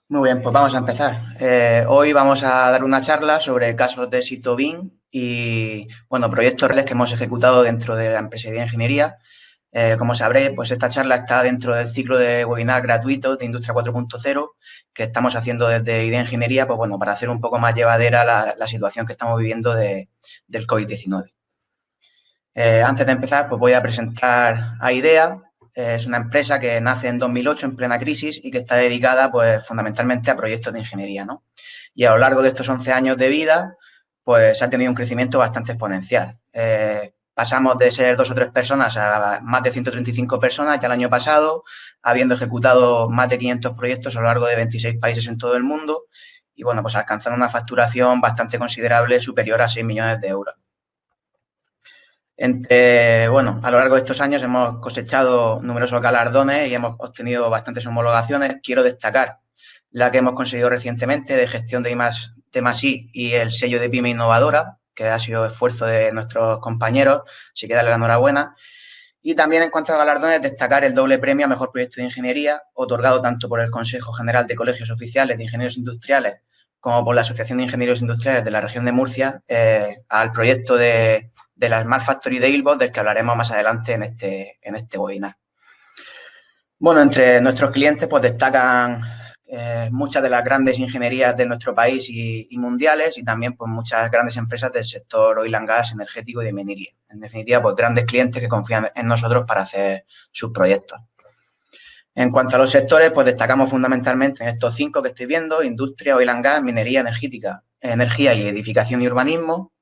Muy bien, pues vamos a empezar. Hoy vamos a dar una charla sobre casos de éxito BIM y, bueno, proyectos reales que hemos ejecutado dentro de la empresa de ingeniería. Como sabréis, pues esta charla está dentro del ciclo de webinar gratuitos de Industria 4.0 que estamos haciendo desde Idea Ingeniería, pues bueno, para hacer un poco más llevadera la situación que estamos viviendo del COVID-19. Antes de empezar, pues voy a presentar a IDEA. Es una empresa que nace en 2008 en plena crisis y que está dedicada pues fundamentalmente a proyectos de ingeniería, ¿no? Y a lo largo de estos 11 años de vida, pues ha tenido un crecimiento bastante exponencial. Pasamos de ser 2 o 3 personas a más de 135 personas ya el año pasado, habiendo ejecutado más de 500 proyectos a lo largo de 26 países en todo el mundo y, bueno, pues alcanzando una facturación bastante considerable superior a 6 millones de euros. Bueno, a lo largo de estos años hemos cosechado numerosos galardones y hemos obtenido bastantes homologaciones. Quiero destacar la que hemos conseguido recientemente de gestión de I+I y el sello de PYME Innovadora, que ha sido esfuerzo de nuestros compañeros, así que darle la enhorabuena. Y también en cuanto a galardones, destacar el doble premio a Mejor Proyecto de Ingeniería, otorgado tanto por el Consejo General de Colegios Oficiales de Ingenieros Industriales como por la Asociación de Ingenieros Industriales de la región de Murcia, al proyecto de la Smart Factory de Ilbot, del que hablaremos más adelante en este webinar. Bueno, entre nuestros clientes pues destacan muchas de las grandes ingenierías de nuestro país y mundiales y también pues muchas grandes empresas del sector oil and gas, energético y de minería. En definitiva, pues grandes clientes que confían en nosotros para hacer sus proyectos. En cuanto a los sectores, pues destacamos fundamentalmente en estos 5 que estoy viendo: industria, oil and gas, minería, energía y edificación y urbanismo.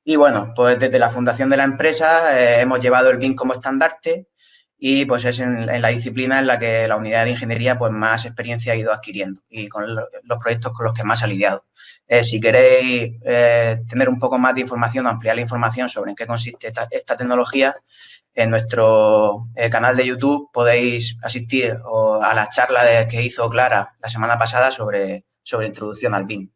Y bueno, pues desde la fundación de la empresa hemos llevado el BIM como estandarte y pues es en la disciplina en la que la unidad de ingeniería pues más experiencia ha ido adquiriendo y con los proyectos con los que más ha lidiado. Si queréis tener un poco más de información o ampliar la información sobre en qué consiste esta tecnología, en nuestro canal de YouTube podéis asistir a la charla que hizo Clara la semana pasada sobre introducción al BIM.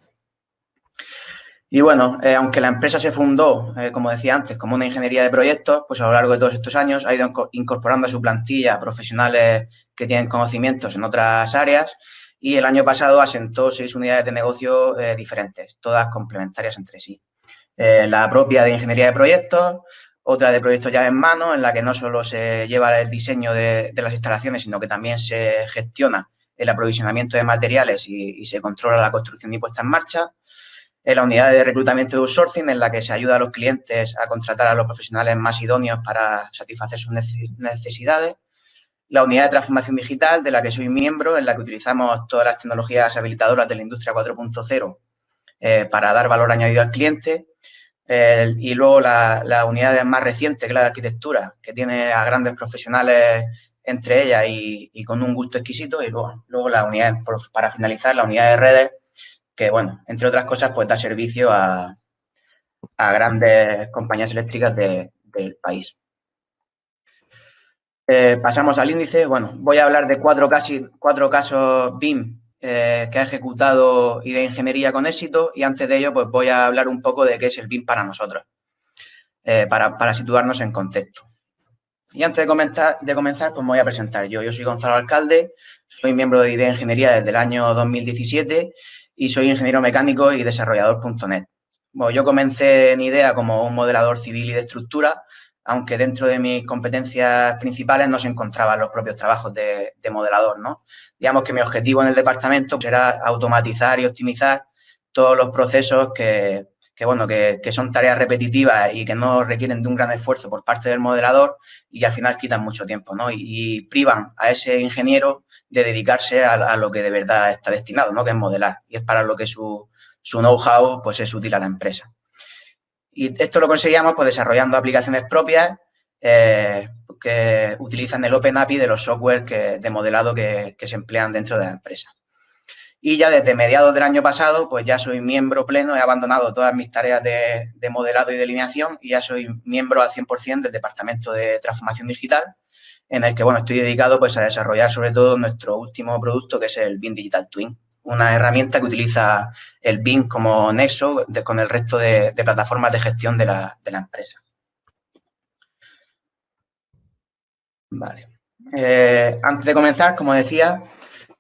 Y bueno, aunque la empresa se fundó, como decía antes, como una ingeniería de proyectos, pues a lo largo de todos estos años ha ido incorporando a su plantilla profesionales que tienen conocimientos en otras áreas y el año pasado asentó 6 unidades de negocio diferentes, todas complementarias entre sí. La propia de ingeniería de proyectos, otra de proyectos llave en mano, en la que no solo se lleva el diseño de las instalaciones, sino que también se gestiona el aprovisionamiento de materiales y se controla la construcción y puesta en marcha. En la unidad de reclutamiento de outsourcing, en la que se ayuda a los clientes a contratar a los profesionales más idóneos para satisfacer sus necesidades. La unidad de transformación digital, de la que soy miembro, en la que utilizamos todas las tecnologías habilitadoras de la industria 4.0 para dar valor añadido al cliente. Y luego la unidad más reciente, que es la de arquitectura, que tiene a grandes profesionales entre ellas y con un gusto exquisito. Y luego la unidad, para finalizar, la unidad de redes, que, bueno, entre otras cosas, pues da servicio a grandes compañías eléctricas del país. Pasamos al índice. Bueno, voy a hablar de 4 casos BIM que ha ejecutado Idea Ingeniería con éxito y antes de ello pues voy a hablar un poco de qué es el BIM para nosotros, para situarnos en contexto. Y antes de comenzar, pues me voy a presentar yo. Yo soy Gonzalo Alcalde, soy miembro de Idea Ingeniería desde el año 2017 y soy ingeniero mecánico y desarrollador.net. Bueno, yo comencé en IDEA como un modelador civil y de estructura, aunque dentro de mis competencias principales no se encontraban los propios trabajos de modelador, ¿no? Digamos que mi objetivo en el departamento pues, era automatizar y optimizar todos los procesos que son tareas repetitivas y que no requieren de un gran esfuerzo por parte del modelador y que al final quitan mucho tiempo, ¿no? Y privan a ese ingeniero de dedicarse a lo que de verdad está destinado, ¿no? Que es modelar. Y es para lo que su know-how pues, es útil a la empresa. Y esto lo conseguíamos pues, desarrollando aplicaciones propias que utilizan el Open API de los software de modelado que se emplean dentro de la empresa. Y ya desde mediados del año pasado, pues ya soy miembro pleno, he abandonado todas mis tareas de modelado y delineación y ya soy miembro al 100% del Departamento de Transformación Digital, en el que, bueno, estoy dedicado pues a desarrollar sobre todo nuestro último producto, que es el BIM Digital Twin, una herramienta que utiliza el BIM como nexo con el resto de plataformas de gestión de la empresa. Vale. Antes de comenzar, como decía,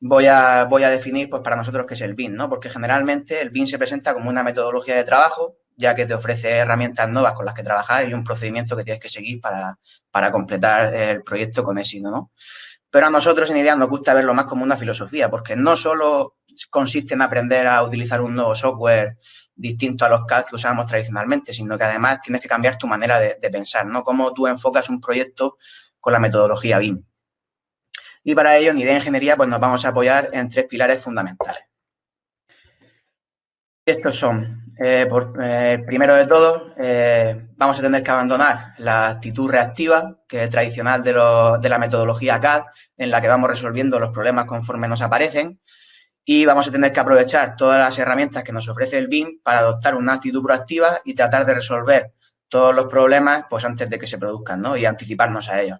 voy a definir pues para nosotros qué es el BIM, ¿no? Porque generalmente el BIM se presenta como una metodología de trabajo, ya que te ofrece herramientas nuevas con las que trabajar y un procedimiento que tienes que seguir para completar el proyecto con éxito, ¿no? Pero a nosotros en IDEA nos gusta verlo más como una filosofía, porque no solo consiste en aprender a utilizar un nuevo software distinto a los CAD que usábamos tradicionalmente, sino que además tienes que cambiar tu manera de pensar, ¿no? Cómo tú enfocas un proyecto con la metodología BIM. Y para ello, en IDEA Ingeniería, pues nos vamos a apoyar en 3 pilares fundamentales. Estos son, primero de todo, vamos a tener que abandonar la actitud reactiva, que es tradicional de la metodología CAD, en la que vamos resolviendo los problemas conforme nos aparecen, y vamos a tener que aprovechar todas las herramientas que nos ofrece el BIM para adoptar una actitud proactiva y tratar de resolver todos los problemas pues antes de que se produzcan, ¿no? Y anticiparnos a ellos.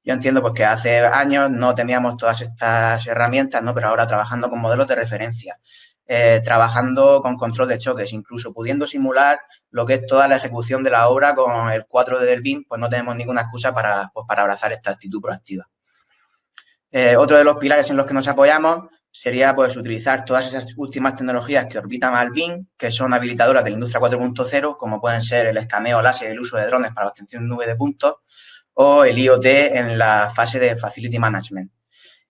Yo entiendo pues que hace años no teníamos todas estas herramientas, ¿no? Pero ahora trabajando con modelos de referencia, trabajando con control de choques, incluso pudiendo simular lo que es toda la ejecución de la obra con el 4D del BIM, pues no tenemos ninguna excusa para abrazar esta actitud proactiva. Otro de los pilares en los que nos apoyamos sería pues utilizar todas esas últimas tecnologías que orbitan al BIM, que son habilitadoras de la industria 4.0, como pueden ser el escaneo láser y el uso de drones para la obtención de nube de puntos, o el IoT en la fase de Facility Management.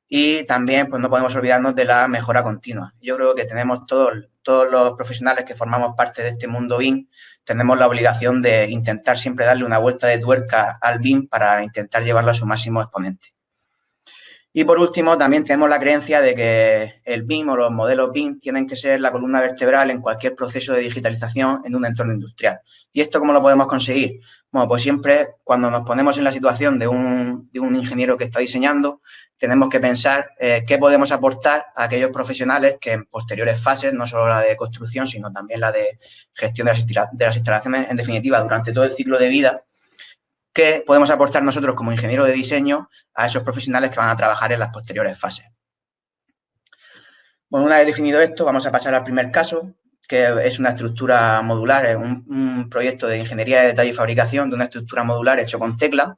Y también pues no podemos olvidarnos de la mejora continua. Yo creo que tenemos todos los profesionales que formamos parte de este mundo BIM, tenemos la obligación de intentar siempre darle una vuelta de tuerca al BIM para intentar llevarlo a su máximo exponente. Y por último, también tenemos la creencia de que el BIM o los modelos BIM tienen que ser la columna vertebral en cualquier proceso de digitalización en un entorno industrial. ¿Y esto cómo lo podemos conseguir? Bueno, pues siempre cuando nos ponemos en la situación de un ingeniero que está diseñando, tenemos que pensar qué podemos aportar a aquellos profesionales que en posteriores fases, no solo la de construcción, sino también la de gestión de las instalaciones, en definitiva, durante todo el ciclo de vida, qué podemos aportar nosotros como ingenieros de diseño a esos profesionales que van a trabajar en las posteriores fases. Bueno, una vez definido esto, vamos a pasar al primer caso, que es una estructura modular, es un proyecto de ingeniería de detalle y fabricación de una estructura modular hecho con tecla.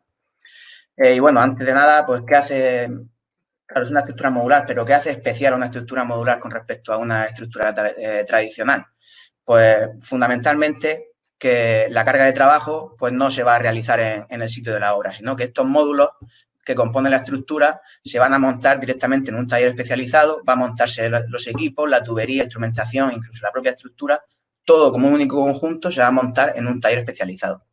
Y bueno, antes de nada, pues, ¿qué hace? Claro, es una estructura modular, pero ¿qué hace especial a una estructura modular con respecto a una estructura tradicional? Pues, fundamentalmente, que la carga de trabajo pues no se va a realizar en el sitio de la obra, sino que estos módulos que componen la estructura se van a montar directamente en un taller especializado, va a montarse los equipos, la tubería, instrumentación, incluso la propia estructura, todo como un único conjunto se va a montar en un taller especializado.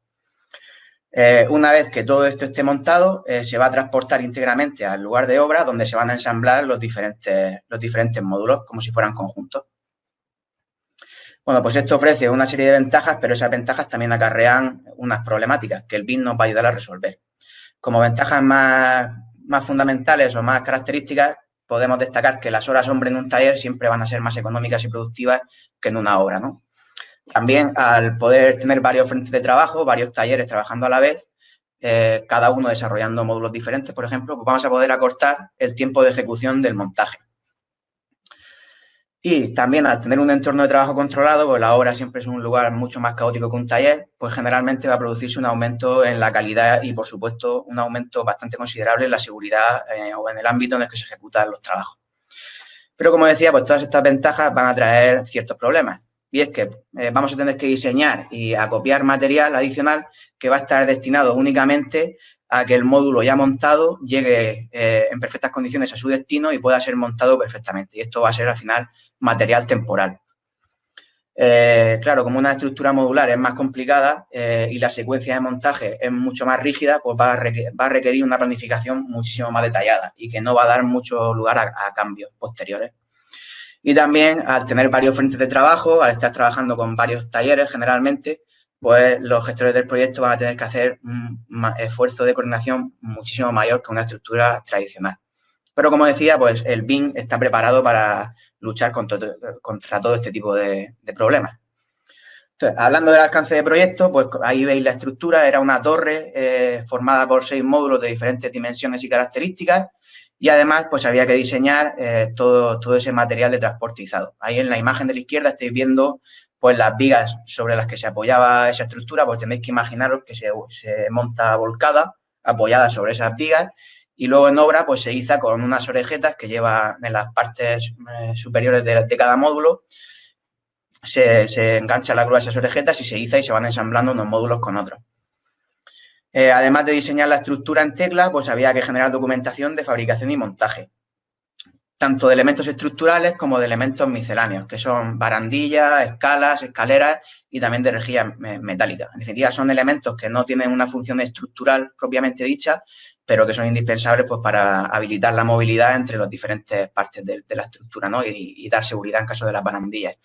Una vez que todo esto esté montado, se va a transportar íntegramente al lugar de obra donde se van a ensamblar los diferentes módulos como si fueran conjuntos. Bueno, pues esto ofrece una serie de ventajas, pero esas ventajas también acarrean unas problemáticas que el BIM nos va a ayudar a resolver. Como ventajas más fundamentales o más características, podemos destacar que las horas hombre en un taller siempre van a ser más económicas y productivas que en una obra, ¿no? También, al poder tener varios frentes de trabajo, varios talleres trabajando a la vez, cada uno desarrollando módulos diferentes, por ejemplo, pues vamos a poder acortar el tiempo de ejecución del montaje. Y también al tener un entorno de trabajo controlado, pues la obra siempre es un lugar mucho más caótico que un taller, pues generalmente va a producirse un aumento en la calidad y, por supuesto, un aumento bastante considerable en la seguridad o en el ámbito en el que se ejecutan los trabajos. Pero, como decía, pues todas estas ventajas van a traer ciertos problemas. Y es que vamos a tener que diseñar y acopiar material adicional que va a estar destinado únicamente a que el módulo ya montado llegue en perfectas condiciones a su destino y pueda ser montado perfectamente. Y esto va a ser, al final, material temporal. Claro, como una estructura modular es más complicada y la secuencia de montaje es mucho más rígida, pues va a requerir una planificación muchísimo más detallada y que no va a dar mucho lugar a cambios posteriores. Y también, al tener varios frentes de trabajo, al estar trabajando con varios talleres generalmente, pues los gestores del proyecto van a tener que hacer un esfuerzo de coordinación muchísimo mayor que una estructura tradicional. Pero, como decía, pues el BIM está preparado para luchar contra todo este tipo de problemas. Entonces, hablando del alcance de proyecto, pues ahí veis la estructura, era una torre formada por 6 módulos de diferentes dimensiones y características y además pues había que diseñar todo ese material de transportizado. Ahí en la imagen de la izquierda estáis viendo pues las vigas sobre las que se apoyaba esa estructura, pues tenéis que imaginaros que se monta volcada, apoyada sobre esas vigas y luego en obra pues se iza con unas orejetas que lleva en las partes superiores de cada módulo, se engancha la grúa a esas orejetas y se iza y se van ensamblando unos módulos con otros. Además de diseñar la estructura en tecla, pues había que generar documentación de fabricación y montaje, tanto de elementos estructurales como de elementos misceláneos, que son barandillas, escalas, escaleras y también de rejillas metálicas. En definitiva, son elementos que no tienen una función estructural propiamente dicha, pero que son indispensables pues, para habilitar la movilidad entre las diferentes partes de la estructura, ¿no? y dar seguridad en caso de las barandillas.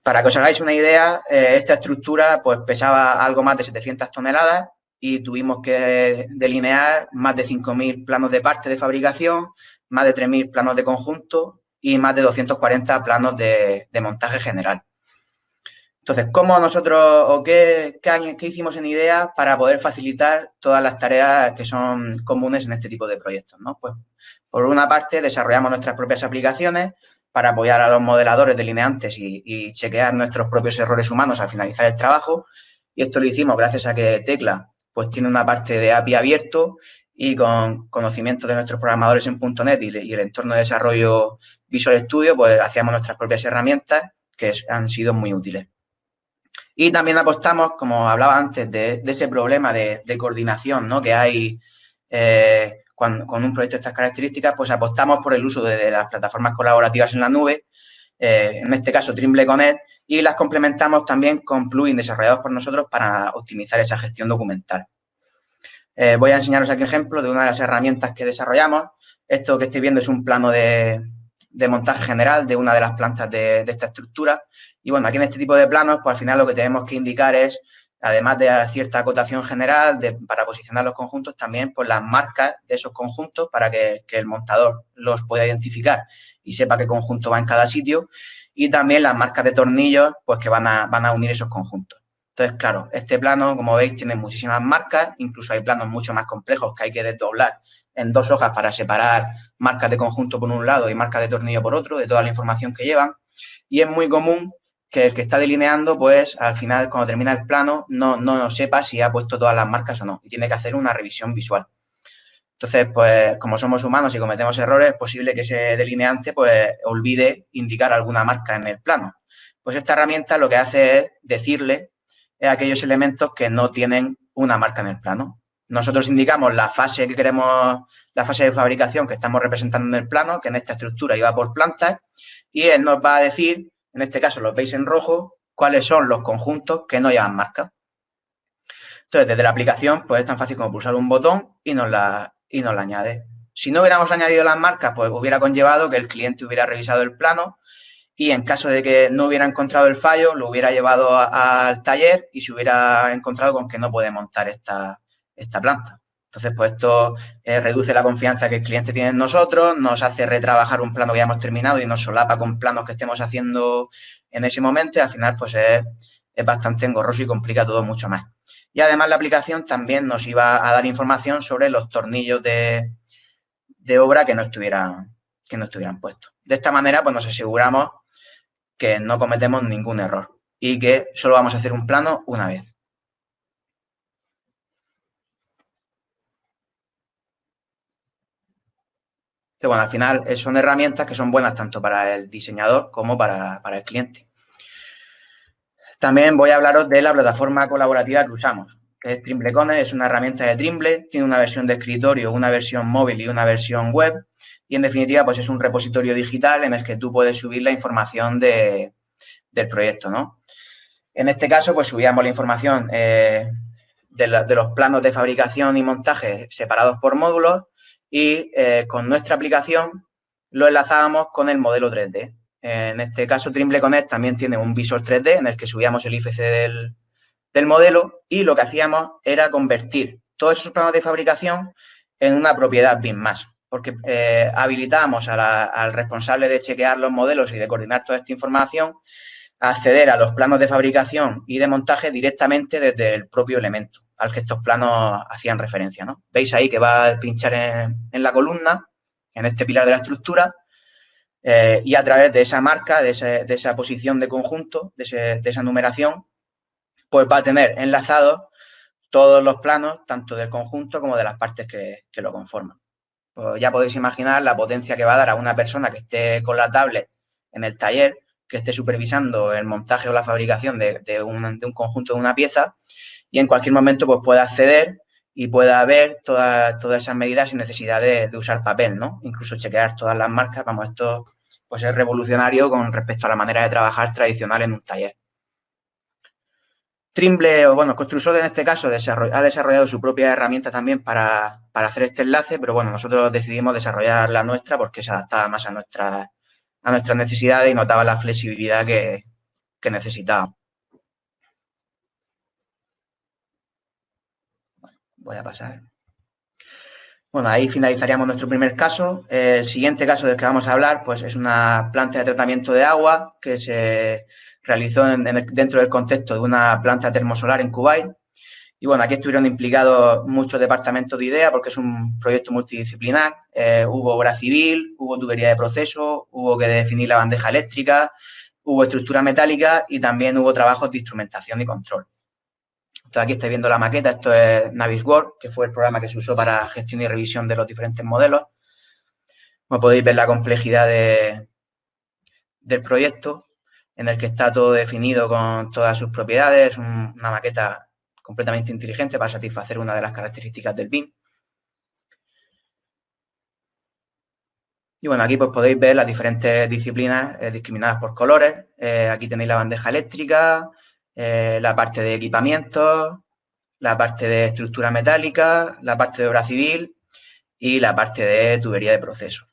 Para que os hagáis una idea, esta estructura pues, pesaba algo más de 700 toneladas y tuvimos que delinear más de 5.000 planos de parte de fabricación, más de 3.000 planos de conjunto y más de 240 planos de montaje general. Entonces, ¿cómo nosotros o qué hicimos en IDEA para poder facilitar todas las tareas que son comunes en este tipo de proyectos, ¿no? Pues, por una parte, desarrollamos nuestras propias aplicaciones para apoyar a los modeladores delineantes y chequear nuestros propios errores humanos al finalizar el trabajo. Y esto lo hicimos gracias a que Tecla pues, tiene una parte de API abierto y con conocimiento de nuestros programadores en .NET y el entorno de desarrollo Visual Studio, pues hacíamos nuestras propias herramientas que han sido muy útiles. Y también apostamos, como hablaba antes, de ese problema de coordinación, ¿no? que hay con un proyecto de estas características, pues apostamos por el uso de las plataformas colaborativas en la nube, en este caso Trimble Connect, y las complementamos también con plugins desarrollados por nosotros para optimizar esa gestión documental. Voy a enseñaros aquí un ejemplo de una de las herramientas que desarrollamos. Esto que estáis viendo es un plano de montaje general de una de las plantas de esta estructura. Y bueno, aquí en este tipo de planos, pues al final lo que tenemos que indicar es, además de cierta acotación general para posicionar los conjuntos, también pues las marcas de esos conjuntos para que el montador los pueda identificar y sepa qué conjunto va en cada sitio. Y también las marcas de tornillos, pues que van a unir esos conjuntos. Entonces, claro, este plano, como veis, tiene muchísimas marcas, incluso hay planos mucho más complejos que hay que desdoblar en 2 hojas para separar marcas de conjunto por un lado y marcas de tornillo por otro, de toda la información que llevan. Y es muy común que el que está delineando, pues, al final, cuando termina el plano, no sepa si ha puesto todas las marcas o no y tiene que hacer una revisión visual. Entonces, pues, como somos humanos y cometemos errores, es posible que ese delineante, pues, olvide indicar alguna marca en el plano. Pues esta herramienta lo que hace es decirle a aquellos elementos que no tienen una marca en el plano. Nosotros indicamos la fase que queremos, la fase de fabricación que estamos representando en el plano, que en esta estructura iba por plantas, y él nos va a decir, en este caso los veis en rojo, cuáles son los conjuntos que no llevan marca. Entonces, desde la aplicación, pues es tan fácil como pulsar un botón y nos la añade. Si no hubiéramos añadido las marcas, pues hubiera conllevado que el cliente hubiera revisado el plano y en caso de que no hubiera encontrado el fallo, lo hubiera llevado al taller y se hubiera encontrado con que no puede montar esta planta. Entonces, pues esto reduce la confianza que el cliente tiene en nosotros, nos hace retrabajar un plano que ya hemos terminado y nos solapa con planos que estemos haciendo en ese momento y al final, pues es bastante engorroso y complica todo mucho más. Y además la aplicación también nos iba a dar información sobre los tornillos de obra que no estuvieran puestos. De esta manera, pues nos aseguramos que no cometemos ningún error y que solo vamos a hacer un plano una vez. Entonces, bueno, al final son herramientas que son buenas tanto para el diseñador como para el cliente. También voy a hablaros de la plataforma colaborativa que usamos, que es Trimble Connect, es una herramienta de Trimble, tiene una versión de escritorio, una versión móvil y una versión web y en definitiva pues es un repositorio digital en el que tú puedes subir la información del proyecto, ¿no? En este caso pues subíamos la información de los planos de fabricación y montaje separados por módulos y con nuestra aplicación lo enlazábamos con el modelo 3D. En este caso, Trimble Connect también tiene un visor 3D en el que subíamos el IFC del modelo y lo que hacíamos era convertir todos esos planos de fabricación en una propiedad BIM+, porque habilitábamos al responsable de chequear los modelos y de coordinar toda esta información a acceder a los planos de fabricación y de montaje directamente desde el propio elemento al que estos planos hacían referencia, ¿no? Veis ahí que va a pinchar en la columna, en este pilar de la estructura, y a través de esa marca, de esa posición de conjunto, de esa numeración, pues va a tener enlazados todos los planos, tanto del conjunto como de las partes que lo conforman. Pues ya podéis imaginar la potencia que va a dar a una persona que esté con la tablet en el taller, que esté supervisando el montaje o la fabricación de un conjunto de una pieza y en cualquier momento pues pueda acceder y pueda ver todas esas medidas sin necesidad de usar papel, ¿no? Incluso chequear todas las marcas. Vamos, esto pues es revolucionario con respecto a la manera de trabajar tradicional en un taller. Trimble, o bueno, Construsoft en este caso ha desarrollado su propia herramienta también para hacer este enlace, pero bueno, nosotros decidimos desarrollar la nuestra porque se adaptaba más a nuestras necesidades y notaba la flexibilidad que necesitábamos. Voy a pasar. Bueno, ahí finalizaríamos nuestro primer caso. El siguiente caso del que vamos a hablar, pues es una planta de tratamiento de agua que se realizó dentro del contexto de una planta termosolar en Kuwait. Y bueno, aquí estuvieron implicados muchos departamentos de IDEA porque es un proyecto multidisciplinar. Hubo obra civil, hubo tubería de proceso, hubo que definir la bandeja eléctrica, hubo estructura metálica y también hubo trabajos de instrumentación y control. Entonces, aquí estáis viendo la maqueta, esto es Navisworks, que fue el programa que se usó para gestión y revisión de los diferentes modelos. Como podéis ver la complejidad del proyecto, en el que está todo definido con todas sus propiedades, una maqueta completamente inteligente para satisfacer una de las características del BIM. Y bueno, aquí pues podéis ver las diferentes disciplinas discriminadas por colores. Aquí tenéis la bandeja eléctrica, la parte de equipamientos, la parte de estructura metálica, la parte de obra civil y la parte de tubería de proceso.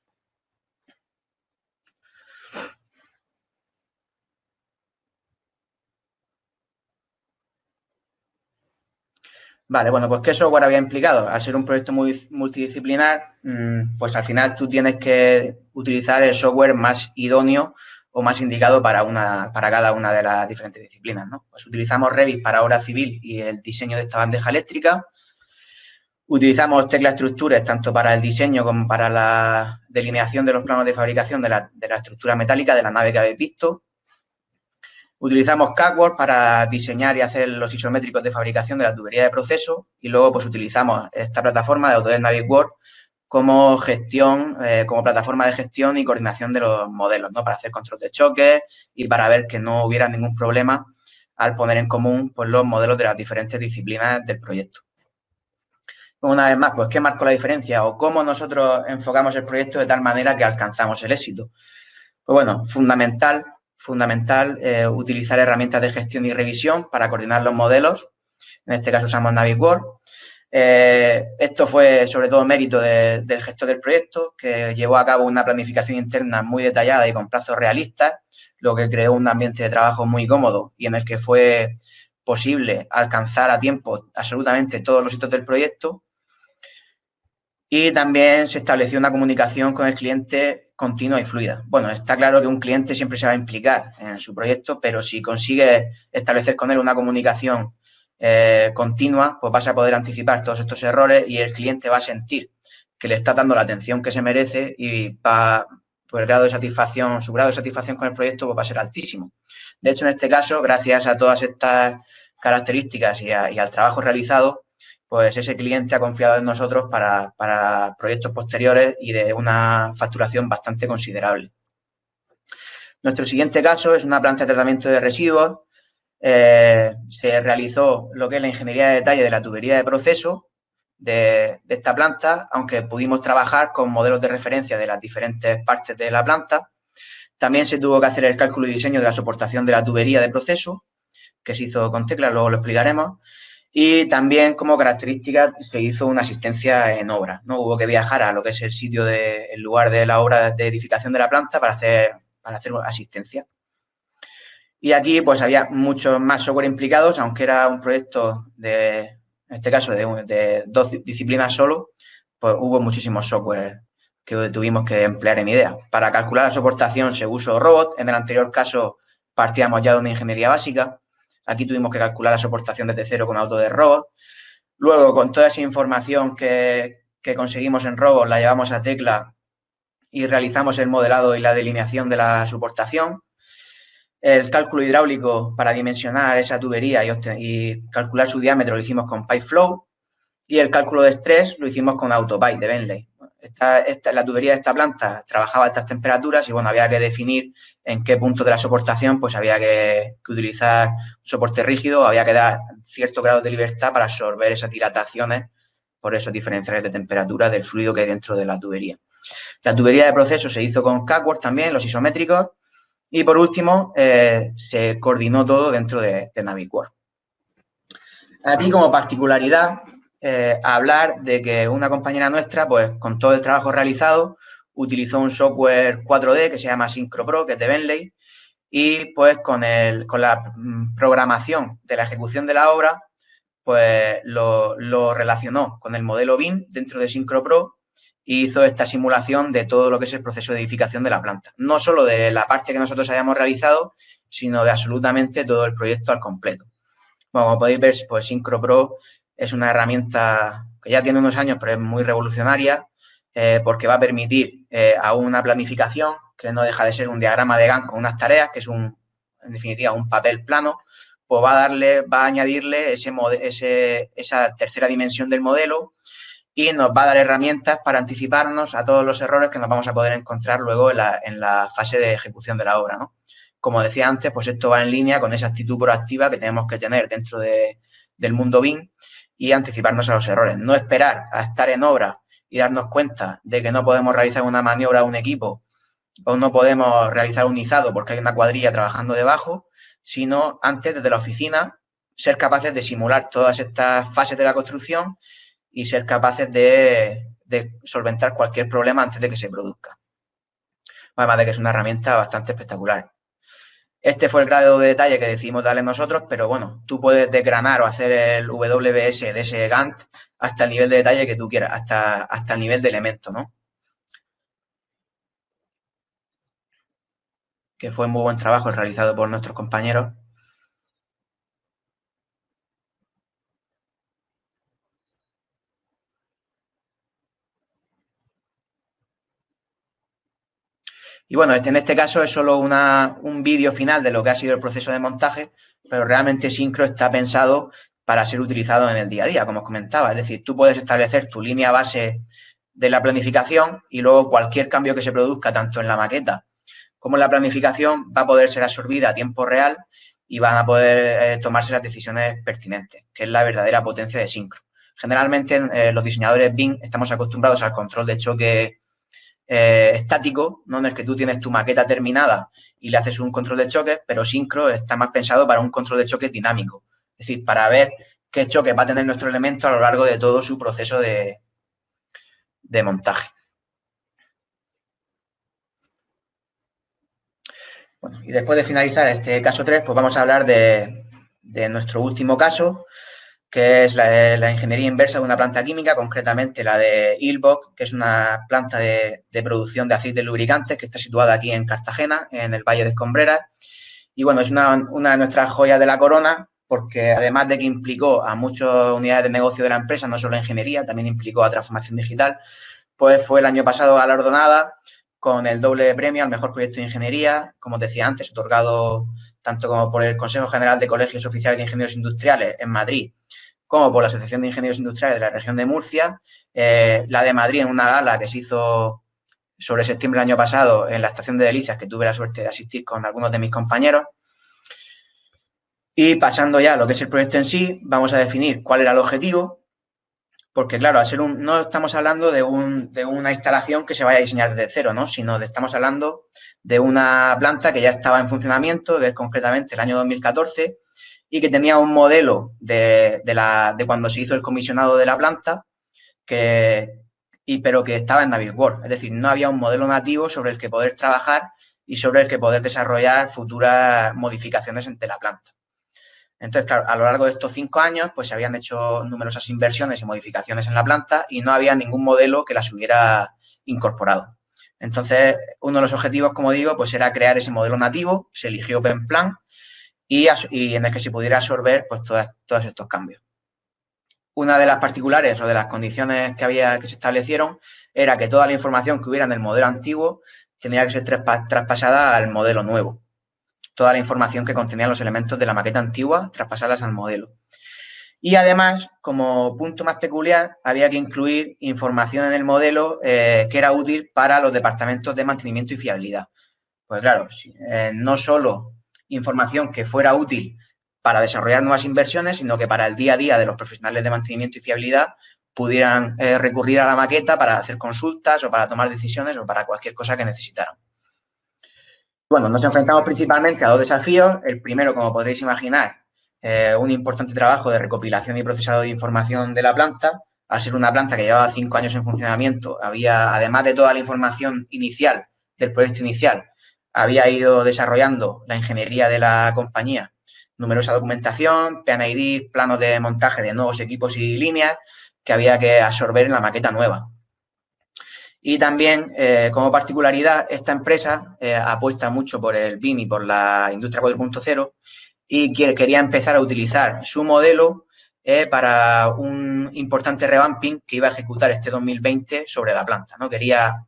Vale, bueno, pues ¿qué software había implicado? Al ser un proyecto muy multidisciplinar, pues al final tú tienes que utilizar el software más idóneo o más indicado para cada una de las diferentes disciplinas, ¿no? Pues utilizamos Revit para obra civil y el diseño de esta bandeja eléctrica. Utilizamos Tecla Structures tanto para el diseño como para la delineación de los planos de fabricación de la estructura metálica de la nave que habéis visto. Utilizamos CADWorks para diseñar y hacer los isométricos de fabricación de la tubería de proceso y luego pues utilizamos esta plataforma de Autodesk Navisworks como como plataforma de gestión y coordinación de los modelos, ¿no? Para hacer control de choques y para ver que no hubiera ningún problema al poner en común pues, los modelos de las diferentes disciplinas del proyecto. Una vez más, pues, ¿qué marcó la diferencia o cómo nosotros enfocamos el proyecto de tal manera que alcanzamos el éxito? Pues bueno, fundamental utilizar herramientas de gestión y revisión para coordinar los modelos. En este caso usamos Navisworks. Esto fue sobre todo mérito del gestor del proyecto, que llevó a cabo una planificación interna muy detallada y con plazos realistas, lo que creó un ambiente de trabajo muy cómodo y en el que fue posible alcanzar a tiempo absolutamente todos los hitos del proyecto. Y también se estableció una comunicación con el cliente continua y fluida. Bueno, está claro que un cliente siempre se va a implicar en su proyecto, pero si consigue establecer con él una comunicación continua, pues vas a poder anticipar todos estos errores y el cliente va a sentir que le está dando la atención que se merece y pues el grado de satisfacción, su grado de satisfacción con el proyecto pues va a ser altísimo. De hecho, en este caso, gracias a todas estas características y al trabajo realizado, pues ese cliente ha confiado en nosotros para proyectos posteriores y de una facturación bastante considerable. Nuestro siguiente caso es una planta de tratamiento de residuos. Se realizó lo que es la ingeniería de detalle de la tubería de proceso de esta planta, aunque pudimos trabajar con modelos de referencia de las diferentes partes de la planta. También se tuvo que hacer el cálculo y diseño de la soportación de la tubería de proceso, que se hizo con teclas, luego lo explicaremos. Y también como característica se hizo una asistencia en obra, ¿no? Hubo que viajar a lo que es el lugar de la obra de edificación de la planta para hacer asistencia. Y aquí pues había muchos más software implicados, aunque era un proyecto en este caso de 2 disciplinas solo, pues hubo muchísimos software que tuvimos que emplear en IDEA. Para calcular la soportación se usó robot, en el anterior caso partíamos ya de una ingeniería básica. Aquí tuvimos que calcular la soportación desde cero con Autodesk Robot. Luego, con toda esa información que conseguimos en Robot, la llevamos a Tecla y realizamos el modelado y la delineación de la soportación. El cálculo hidráulico para dimensionar esa tubería y calcular su diámetro lo hicimos con PipeFlow. Y el cálculo de estrés lo hicimos con AutoPipe de Bentley. la tubería de esta planta trabajaba a altas temperaturas y, bueno, había que definir en qué punto de la soportación pues había que utilizar un soporte rígido, había que dar cierto grado de libertad para absorber esas dilataciones por esos diferenciales de temperatura del fluido que hay dentro de la tubería. La tubería de proceso se hizo con CACWORK también, los isométricos, y por último se coordinó todo dentro de Navisworks. Aquí, como particularidad, hablar de que una compañera nuestra, pues con todo el trabajo realizado, utilizó un software 4D que se llama SyncroPro, que es de Bentley, y pues con la programación de la ejecución de la obra, pues lo relacionó con el modelo BIM dentro de SyncroPro y hizo esta simulación de todo lo que es el proceso de edificación de la planta. No solo de la parte que nosotros hayamos realizado, sino de absolutamente todo el proyecto al completo. Bueno, como podéis ver, pues SyncroPro es una herramienta que ya tiene unos años, pero es muy revolucionaria, porque va a permitir a una planificación que no deja de ser un diagrama de Gantt con unas tareas, que es en definitiva un papel plano, pues va a añadirle esa tercera dimensión del modelo y nos va a dar herramientas para anticiparnos a todos los errores que nos vamos a poder encontrar luego en la fase de ejecución de la obra, ¿no? Como decía antes, pues esto va en línea con esa actitud proactiva que tenemos que tener dentro del mundo BIM y anticiparnos a los errores. No esperar a estar en obra y darnos cuenta de que no podemos realizar una maniobra a un equipo o no podemos realizar un izado porque hay una cuadrilla trabajando debajo, sino antes, desde la oficina, ser capaces de simular todas estas fases de la construcción y ser capaces de solventar cualquier problema antes de que se produzca. Además de que es una herramienta bastante espectacular. Este fue el grado de detalle que decidimos darle nosotros, pero bueno, tú puedes desgranar o hacer el WBS de ese Gantt hasta el nivel de detalle que tú quieras, hasta el nivel de elemento, ¿no? Que fue muy buen trabajo realizado por nuestros compañeros. Y bueno, en este caso es solo un vídeo final de lo que ha sido el proceso de montaje, pero realmente Syncro está pensado para ser utilizado en el día a día, como os comentaba. Es decir, tú puedes establecer tu línea base de la planificación y luego cualquier cambio que se produzca tanto en la maqueta como en la planificación va a poder ser absorbida a tiempo real y van a poder tomarse las decisiones pertinentes, que es la verdadera potencia de Syncro. Generalmente los diseñadores BIM estamos acostumbrados al control de choque estático, ¿no? En el que tú tienes tu maqueta terminada y le haces un control de choque, pero Syncro está más pensado para un control de choque dinámico, es decir, para ver qué choque va a tener nuestro elemento a lo largo de todo su proceso de montaje. Bueno, y después de finalizar este caso 3, pues vamos a hablar de nuestro último caso, que es la ingeniería inversa de una planta química, concretamente la de Ilbok, que es una planta de producción de aceites lubricantes que está situada aquí en Cartagena, en el Valle de Escombreras. Y bueno, es una de nuestras joyas de la corona, porque además de que implicó a muchas unidades de negocio de la empresa, no solo ingeniería, también implicó a transformación digital, pues fue el año pasado galardonada con el doble premio al mejor proyecto de ingeniería, como os decía antes, otorgado tanto como por el Consejo General de Colegios Oficiales de Ingenieros Industriales en Madrid, como por la Asociación de Ingenieros Industriales de la región de Murcia, la de Madrid en una gala que se hizo sobre septiembre del año pasado en la estación de Delicias, que tuve la suerte de asistir con algunos de mis compañeros. Y pasando ya a lo que es el proyecto en sí, vamos a definir cuál era el objetivo, porque claro, no estamos hablando de una instalación que se vaya a diseñar desde cero, ¿no? Sino estamos hablando de una planta que ya estaba en funcionamiento, que es concretamente el año 2014, y que tenía un modelo de cuando se hizo el comisionado de la planta, pero que estaba en Navisworks. Es decir, no había un modelo nativo sobre el que poder trabajar y sobre el que poder desarrollar futuras modificaciones entre la planta. Entonces, claro, a lo largo de estos 5 años, pues se habían hecho numerosas inversiones y modificaciones en la planta y no había ningún modelo que las hubiera incorporado. Entonces, uno de los objetivos, como digo, pues era crear ese modelo nativo, se eligió OpenPlan y en el que se pudiera absorber pues todos estos cambios. Una de las particulares o de las condiciones que se establecieron era que toda la información que hubiera en el modelo antiguo tenía que ser traspasada al modelo nuevo. Toda la información que contenían los elementos de la maqueta antigua, traspasarlas al modelo. Y además, como punto más peculiar, había que incluir información en el modelo que era útil para los departamentos de mantenimiento y fiabilidad. Pues claro, no solo información que fuera útil para desarrollar nuevas inversiones, sino que para el día a día de los profesionales de mantenimiento y fiabilidad pudieran recurrir a la maqueta para hacer consultas o para tomar decisiones o para cualquier cosa que necesitaran. Bueno, nos enfrentamos principalmente a dos desafíos. El primero, como podréis imaginar, un importante trabajo de recopilación y procesado de información de la planta. Al ser una planta que llevaba 5 años en funcionamiento, había, además de toda la información inicial del proyecto inicial, había ido desarrollando la ingeniería de la compañía, numerosa documentación, PNID, planos de montaje de nuevos equipos y líneas que había que absorber en la maqueta nueva. Y también, como particularidad, esta empresa apuesta mucho por el BIM y por la industria 4.0 y quería empezar a utilizar su modelo para un importante revamping que iba a ejecutar este 2020 sobre la planta, ¿no? Quería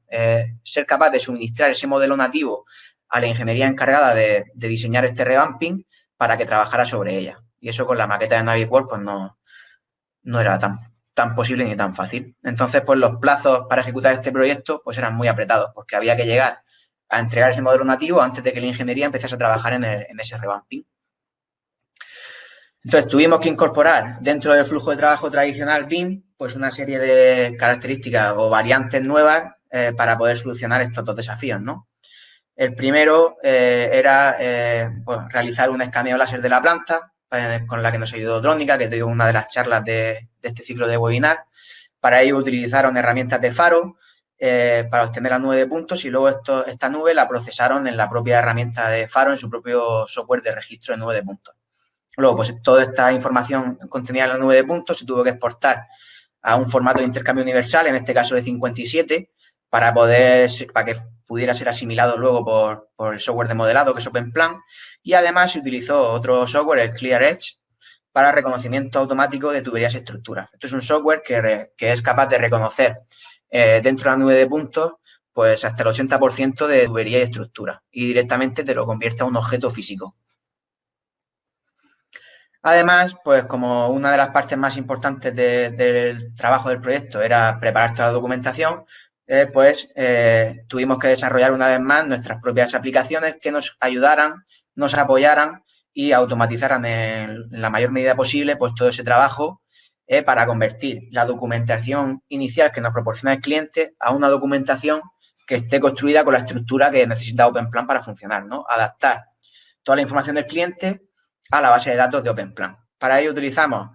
ser capaz de suministrar ese modelo nativo a la ingeniería encargada de diseñar este revamping para que trabajara sobre ella. Y eso con la maqueta de Navisworks pues no era tan posible ni tan fácil. Entonces, pues los plazos para ejecutar este proyecto pues eran muy apretados porque había que llegar a entregar ese modelo nativo antes de que la ingeniería empezase a trabajar en ese revamping. Entonces, tuvimos que incorporar dentro del flujo de trabajo tradicional BIM pues una serie de características o variantes nuevas para poder solucionar estos dos desafíos, ¿no? El primero era pues, realizar un escaneo láser de la planta, con la que nos ayudó Drónica, que dio una de las charlas de este ciclo de webinar. Para ello utilizaron herramientas de Faro para obtener la nube de puntos y luego esta nube la procesaron en la propia herramienta de Faro, en su propio software de registro de nube de puntos. Luego, pues toda esta información contenida en la nube de puntos se tuvo que exportar a un formato de intercambio universal, en este caso de 57, para que pudiera ser asimilado luego por el software de modelado, que es OpenPlan, y además se utilizó otro software, el ClearEdge, para reconocimiento automático de tuberías y estructuras. Esto es un software que es capaz de reconocer dentro de la nube de puntos pues hasta el 80% de tubería y estructura y directamente te lo convierte a un objeto físico. Además, pues como una de las partes más importantes del trabajo del proyecto era preparar toda la documentación, tuvimos que desarrollar una vez más nuestras propias aplicaciones que nos ayudaran, nos apoyaran y automatizaran en la mayor medida posible pues todo ese trabajo para convertir la documentación inicial que nos proporciona el cliente a una documentación que esté construida con la estructura que necesita OpenPlan para funcionar, ¿no? Adaptar toda la información del cliente a la base de datos de OpenPlan. Para ello utilizamos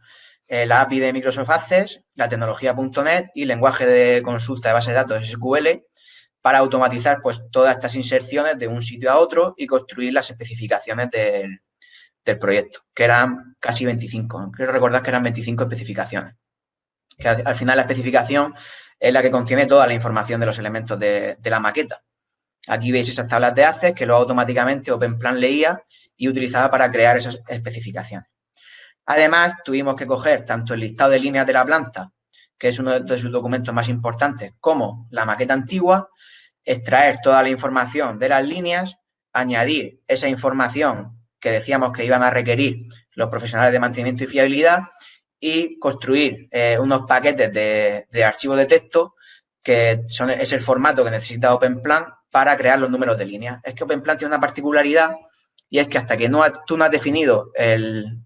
la API de Microsoft Access, la tecnología .NET y lenguaje de consulta de base de datos SQL para automatizar pues todas estas inserciones de un sitio a otro y construir las especificaciones del proyecto, que eran casi 25. Quiero recordar que eran 25 especificaciones. Que al final la especificación es la que contiene toda la información de los elementos de la maqueta. Aquí veis esas tablas de Access que luego automáticamente OpenPlan leía y utilizaba para crear esas especificaciones. Además, tuvimos que coger tanto el listado de líneas de la planta, que es uno de sus documentos más importantes, como la maqueta antigua, extraer toda la información de las líneas, añadir esa información que decíamos que iban a requerir los profesionales de mantenimiento y fiabilidad y construir unos paquetes de archivos de texto que es el formato que necesita OpenPlan para crear los números de líneas. Es que OpenPlan tiene una particularidad y es que hasta que tú no has definido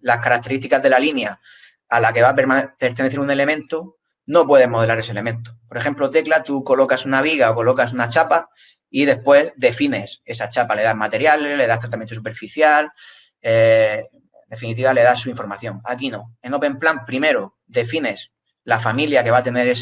las características de la línea a la que va a pertenecer un elemento, no puedes modelar ese elemento. Por ejemplo, tecla, tú colocas una viga o colocas una chapa y después defines esa chapa, le das materiales, le das tratamiento superficial, en definitiva le das su información. Aquí no. En OpenPlan primero defines la familia que va a tener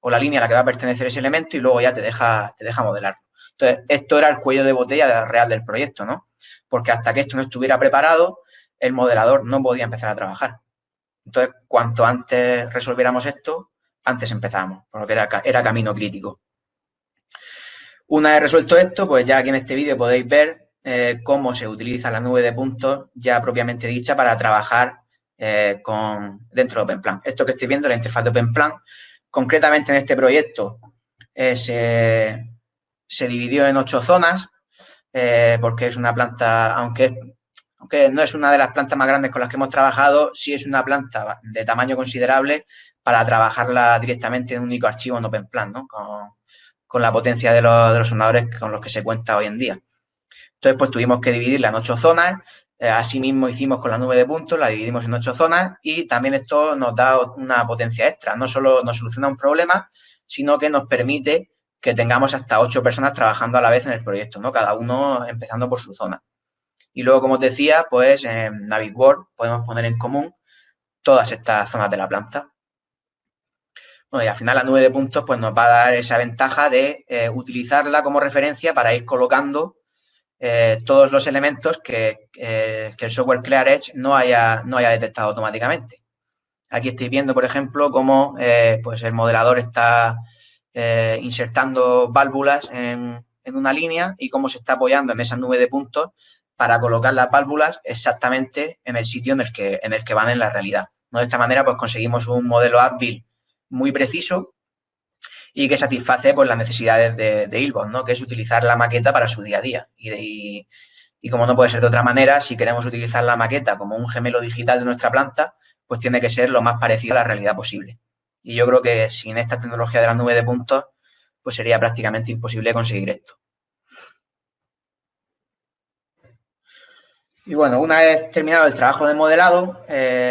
o la línea a la que va a pertenecer ese elemento y luego ya te deja modelarlo. Entonces, esto era el cuello de botella real del proyecto, ¿no? Porque hasta que esto no estuviera preparado, el modelador no podía empezar a trabajar. Entonces, cuanto antes resolviéramos esto, antes empezábamos, porque era camino crítico. Una vez resuelto esto, pues ya aquí en este vídeo podéis ver cómo se utiliza la nube de puntos ya propiamente dicha para trabajar dentro de OpenPlan. Esto que estoy viendo es la interfaz de OpenPlan. Concretamente en este proyecto se dividió en 8 zonas porque es una planta, aunque Aunque no es una de las plantas más grandes con las que hemos trabajado, sí es una planta de tamaño considerable para trabajarla directamente en un único archivo en OpenPlan, ¿no? Con la potencia de los ordenadores con los que se cuenta hoy en día. Entonces, pues tuvimos que dividirla en 8 zonas. Asimismo, hicimos con la nube de puntos, la dividimos en 8 zonas y también esto nos da una potencia extra. No solo nos soluciona un problema, sino que nos permite que tengamos hasta 8 personas trabajando a la vez en el proyecto, ¿no? Cada uno empezando por su zona. Y luego, como os decía, pues en Navisworks podemos poner en común todas estas zonas de la planta. Bueno, y al final la nube de puntos pues nos va a dar esa ventaja de utilizarla como referencia para ir colocando todos los elementos que el software ClearEdge no haya detectado automáticamente. Aquí estáis viendo, por ejemplo, cómo pues el modelador está insertando válvulas en una línea y cómo se está apoyando en esa nube de puntos para colocar las válvulas exactamente en el sitio en el que van en la realidad, ¿no? De esta manera, pues conseguimos un modelo AppBuild muy preciso y que satisface pues, las necesidades de Ilbot, ¿no? Que es utilizar la maqueta para su día a día. Y como no puede ser de otra manera, si queremos utilizar la maqueta como un gemelo digital de nuestra planta, pues tiene que ser lo más parecido a la realidad posible. Y yo creo que sin esta tecnología de la nube de puntos, pues sería prácticamente imposible conseguir esto. Y bueno, una vez terminado el trabajo de modelado,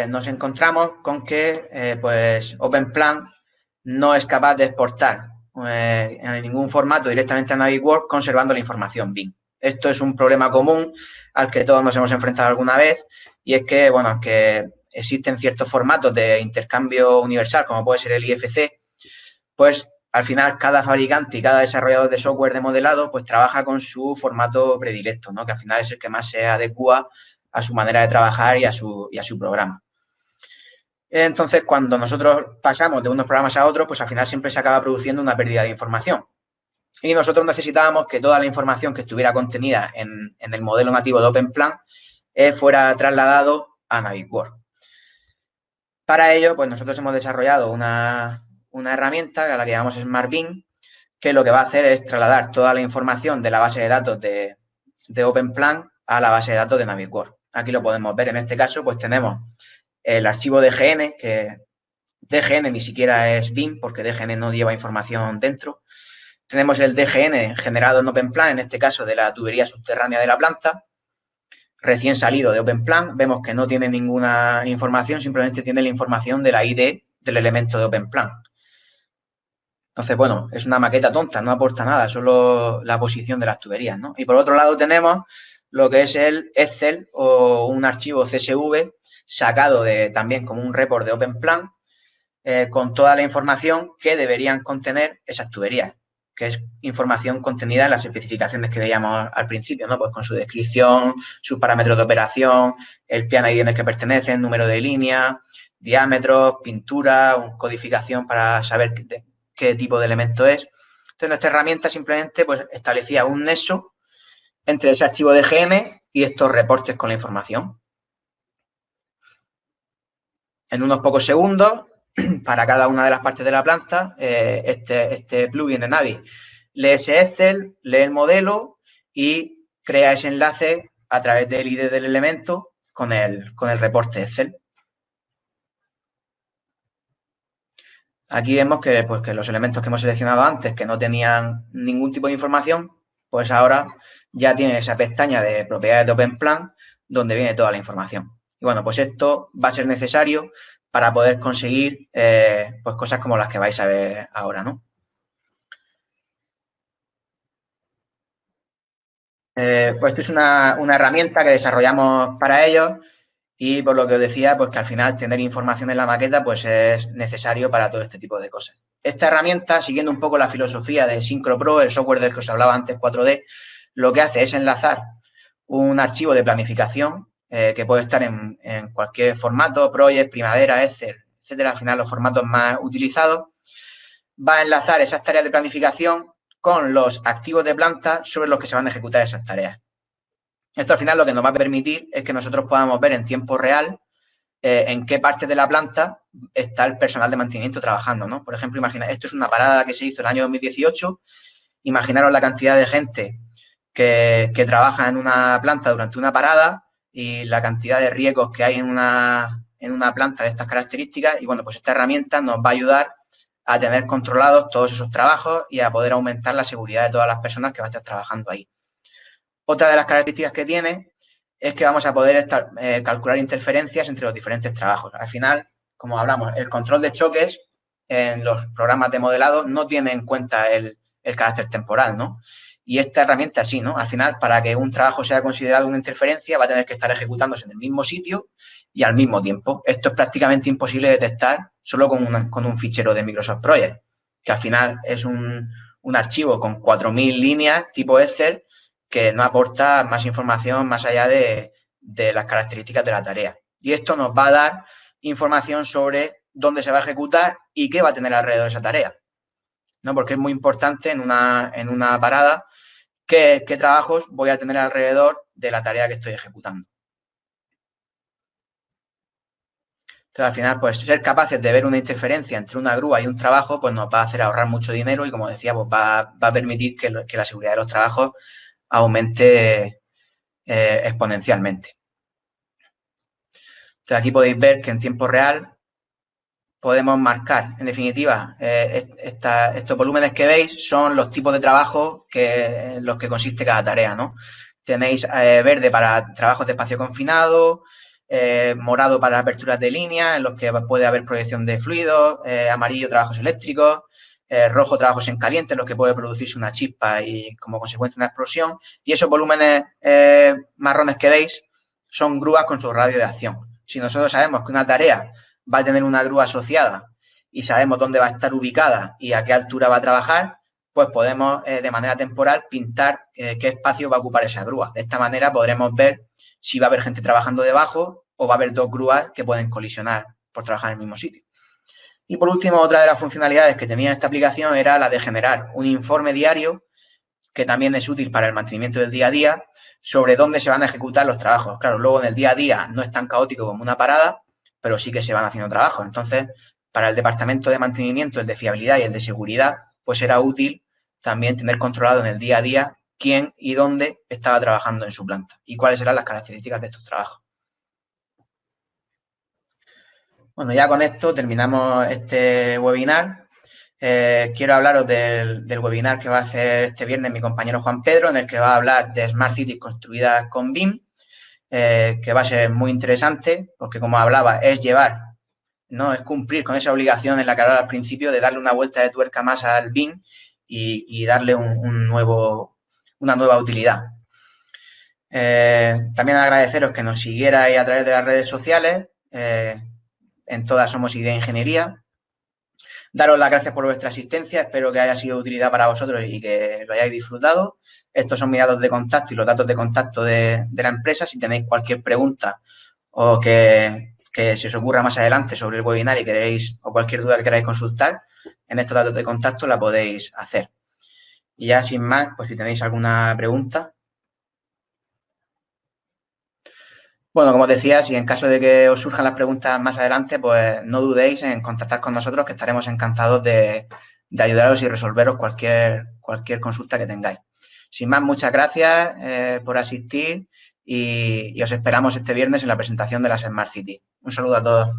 nos encontramos con que pues OpenPlan no es capaz de exportar en ningún formato directamente a Navisworks conservando la información BIM. Esto es un problema común al que todos nos hemos enfrentado alguna vez y es que, bueno, aunque existen ciertos formatos de intercambio universal, como puede ser el IFC, pues al final cada fabricante y cada desarrollador de software de modelado pues trabaja con su formato predilecto, ¿no? Que al final es el que más se adecua a su manera de trabajar y a su programa. Entonces, cuando nosotros pasamos de unos programas a otros, pues al final siempre se acaba produciendo una pérdida de información. Y nosotros necesitábamos que toda la información que estuviera contenida en el modelo nativo de OpenPlan fuera trasladado a Navisworks. Para ello, pues nosotros hemos desarrollado una herramienta a la que llamamos SmartBeam, que lo que va a hacer es trasladar toda la información de la base de datos de OpenPlan a la base de datos de Navisworks. Aquí lo podemos ver. En este caso, pues tenemos el archivo DGN, que DGN ni siquiera es BIM, porque DGN no lleva información dentro. Tenemos el DGN generado en OpenPlan, en este caso de la tubería subterránea de la planta, recién salido de OpenPlan. Vemos que no tiene ninguna información, simplemente tiene la información de la ID del elemento de OpenPlan. Entonces, bueno, es una maqueta tonta, no aporta nada, solo la posición de las tuberías, ¿no? Y por otro lado tenemos lo que es el Excel o un archivo CSV sacado también como un report de OpenPlan con toda la información que deberían contener esas tuberías, que es información contenida en las especificaciones que veíamos al principio, ¿no? Pues con su descripción, sus parámetros de operación, el PIN-ID en el que pertenecen, número de línea, diámetros, pintura, codificación para saber qué tipo de elemento es. Entonces, nuestra herramienta simplemente pues, establecía un nexo entre ese archivo de GM y estos reportes con la información. En unos pocos segundos, para cada una de las partes de la planta, este plugin de Navis lee ese Excel, lee el modelo y crea ese enlace a través del ID del elemento con el reporte Excel. Aquí vemos que los elementos que hemos seleccionado antes, que no tenían ningún tipo de información, pues ahora ya tienen esa pestaña de propiedades de OpenPlan donde viene toda la información. Y bueno, pues esto va a ser necesario para poder conseguir pues cosas como las que vais a ver ahora, ¿no? Pues esto es una herramienta que desarrollamos para ellos y por lo que os decía, pues que al final tener información en la maqueta pues es necesario para todo este tipo de cosas. Esta herramienta, siguiendo un poco la filosofía de SyncroPro, el software del que os hablaba antes, 4D, lo que hace es enlazar un archivo de planificación que puede estar en cualquier formato, Project, Primavera, Excel, etcétera, al final los formatos más utilizados. Va a enlazar esas tareas de planificación con los activos de planta sobre los que se van a ejecutar esas tareas. Esto al final lo que nos va a permitir es que nosotros podamos ver en tiempo real en qué parte de la planta está el personal de mantenimiento trabajando, ¿no? Por ejemplo, imagina, esto es una parada que se hizo el año 2018. Imaginaros la cantidad de gente que trabaja en una planta durante una parada y la cantidad de riesgos que hay en una planta de estas características. Y bueno, pues esta herramienta nos va a ayudar a tener controlados todos esos trabajos y a poder aumentar la seguridad de todas las personas que van a estar trabajando ahí. Otra de las características que tiene es que vamos a poder calcular interferencias entre los diferentes trabajos. Al final, como hablamos, el control de choques en los programas de modelado no tiene en cuenta el carácter temporal, ¿no? Y esta herramienta sí, ¿no? Al final, para que un trabajo sea considerado una interferencia, va a tener que estar ejecutándose en el mismo sitio y al mismo tiempo. Esto es prácticamente imposible de detectar solo con un fichero de Microsoft Project, que al final es un archivo con 4.000 líneas tipo Excel que no aporta más información más allá de las características de la tarea. Y esto nos va a dar información sobre dónde se va a ejecutar y qué va a tener alrededor de esa tarea, ¿no? Porque es muy importante en una parada qué trabajos voy a tener alrededor de la tarea que estoy ejecutando. Entonces, al final, pues ser capaces de ver una interferencia entre una grúa y un trabajo, pues nos va a hacer ahorrar mucho dinero y, como decía, pues va a permitir que la seguridad de los trabajos aumente exponencialmente. Entonces, aquí podéis ver que en tiempo real podemos marcar, en definitiva, estos volúmenes que veis son los tipos de trabajo en los que consiste cada tarea, ¿no? Tenéis verde para trabajos de espacio confinado, morado para aperturas de línea, en los que puede haber proyección de fluidos, amarillo trabajos eléctricos, rojo trabajos en caliente, en los que puede producirse una chispa y como consecuencia una explosión. Y esos volúmenes marrones que veis son grúas con su radio de acción. Si nosotros sabemos que una tarea va a tener una grúa asociada y sabemos dónde va a estar ubicada y a qué altura va a trabajar, pues podemos de manera temporal pintar qué espacio va a ocupar esa grúa. De esta manera podremos ver si va a haber gente trabajando debajo o va a haber dos grúas que pueden colisionar por trabajar en el mismo sitio. Y por último, otra de las funcionalidades que tenía esta aplicación era la de generar un informe diario, que también es útil para el mantenimiento del día a día, sobre dónde se van a ejecutar los trabajos. Claro, luego en el día a día no es tan caótico como una parada, pero sí que se van haciendo trabajos. Entonces, para el departamento de mantenimiento, el de fiabilidad y el de seguridad, pues era útil también tener controlado en el día a día quién y dónde estaba trabajando en su planta y cuáles eran las características de estos trabajos. Bueno, ya con esto terminamos este webinar. Quiero hablaros del webinar que va a hacer este viernes mi compañero Juan Pedro, en el que va a hablar de Smart Cities construidas con BIM, que va a ser muy interesante, porque como hablaba, es cumplir con esa obligación en la que hablaba al principio de darle una vuelta de tuerca más al BIM y darle una nueva utilidad. También agradeceros que nos siguierais a través de las redes sociales. En todas somos Idea Ingeniería. Daros las gracias por vuestra asistencia. Espero que haya sido de utilidad para vosotros y que lo hayáis disfrutado. Estos son mis datos de contacto y los datos de contacto de la empresa. Si tenéis cualquier pregunta o que se os ocurra más adelante sobre el webinar y queréis, o cualquier duda que queráis consultar, en estos datos de contacto la podéis hacer. Y ya sin más, pues si tenéis alguna pregunta. Bueno, como os decía, si en caso de que os surjan las preguntas más adelante, pues no dudéis en contactar con nosotros, que estaremos encantados de ayudaros y resolveros cualquier consulta que tengáis. Sin más, muchas gracias por asistir y os esperamos este viernes en la presentación de las Smart City. Un saludo a todos.